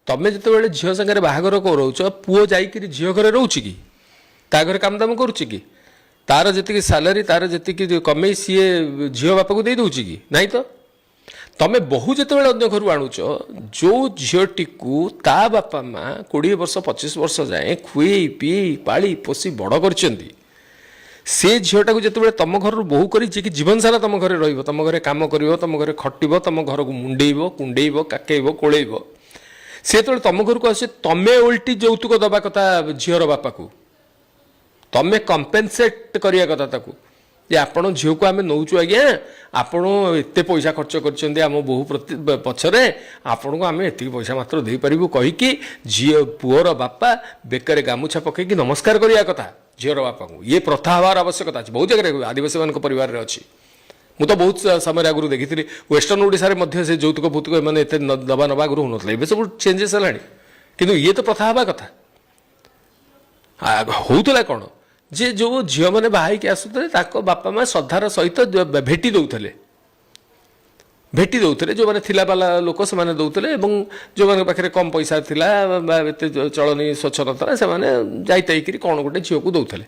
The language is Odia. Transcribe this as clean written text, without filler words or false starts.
ତମେ ଯେତେବେଳେ ଝିଅ ସାଙ୍ଗରେ ବାହାଘର କରଉଛ ପୁଅ ଯାଇକିରି ଝିଅ ଘରେ ରହୁଛି କି ତା ଘରେ କାମ ଦାମ କରୁଛି କି ତାର ଯେତିକି ସାଲାରୀ ତାର ଯେତିକି କମେଇ ସିଏ ଝିଅ ବାପାକୁ ଦେଇ ଦେଉଛି କି ନାହିଁ ତ ତମେ ବହୁ ଯେତେବେଳେ ଅନ୍ୟ ଘରୁ ଆଣୁଛ ଯେଉଁ ଝିଅଟିକୁ ତା ବାପା ମା 20 ବର୍ଷ 25 ବର୍ଷ ଯାଏଁ ଖୁଏଇ ପିଇ ପାଳି ପୋଷି ବଡ଼ କରିଛନ୍ତି ସେ ଝିଅଟାକୁ ଯେତେବେଳେ ତମ ଘରରୁ ବୋହୁ କରି ଯିଏକି ଜୀବନ ସାରା ତମ ଘରେ ରହିବ ତମ ଘରେ କାମ କରିବ ତମ ଘରେ ଖଟିବ ତମ ଘରକୁ ମୁଣ୍ଡେଇବ କୁଣ୍ଡେଇବ କାକେଇବ କୋଳେଇବ ସେ ଯେତେବେଳେ ତମ ଘରକୁ ଆସେ ତମେ ଓଲଟି ଯୌତୁକ ଦେବା କଥା ଝିଅର ବାପାକୁ ତମେ କମ୍ପେନସେଟ୍ କରିବା କଥା ତାକୁ ଯେ ଆପଣ ଝିଅକୁ ଆମେ ନେଉଛୁ ଆଜ୍ଞା ଆପଣ ଏତେ ପଇସା ଖର୍ଚ୍ଚ କରିଛନ୍ତି ଆମ ବୋହୁ ପ୍ରତି ପଛରେ ଆପଣଙ୍କୁ ଆମେ ଏତିକି ପଇସା ମାତ୍ର ଦେଇପାରିବୁ କହିକି ଝିଅ ପୁଅର ବାପା ବେକରେ ଗାମୁଛା ପକାଇକି ନମସ୍କାର କରିବା କଥା ଝିଅର ବାପାଙ୍କୁ ଇଏ ପ୍ରଥା ହେବାର ଆବଶ୍ୟକତା ଅଛି ବହୁତ ଜାଗାରେ ଆଦିବାସୀମାନଙ୍କ ପରିବାରରେ ଅଛି ମୁଁ ତ ବହୁତ ସମୟରେ ଆଗରୁ ଦେଖିଥିଲି ୱେଷ୍ଟର୍ଣ୍ଣ ଓଡ଼ିଶାରେ ମଧ୍ୟ ସେ ଯୌତୁକ ଫୌତୁକ ଏମାନେ ଏତେ ଦେବା ନେବା ଆଗରୁ ହେଉନଥିଲା ଏବେ ସବୁ ଚେଞ୍ଜେସ୍ ହେଲାଣି କିନ୍ତୁ ଇଏ ତ ପ୍ରଥା ହେବା କଥା ହେଉଥିଲା କ'ଣ ଯେ ଯେଉଁ ଝିଅମାନେ ବାହା ହେଇକି ଆସୁଥିଲେ ତାଙ୍କ ବାପା ମା ଶ୍ରଦ୍ଧାର ସହିତ ଭେଟି ଦେଉଥିଲେ ଯେଉଁମାନେ ଥିଲା ବାଲା ଲୋକ ସେମାନେ ଦେଉଥିଲେ ଏବଂ ଯେଉଁମାନଙ୍କ ପାଖରେ କମ୍ ପଇସା ଥିଲା ବା ଏତେ ଚଳନୀ ସ୍ୱଚ୍ଛ ନଥିଲା ସେମାନେ ଯାଇତାଇକିରି କ'ଣ ଗୋଟେ ଝିଅକୁ ଦେଉଥିଲେ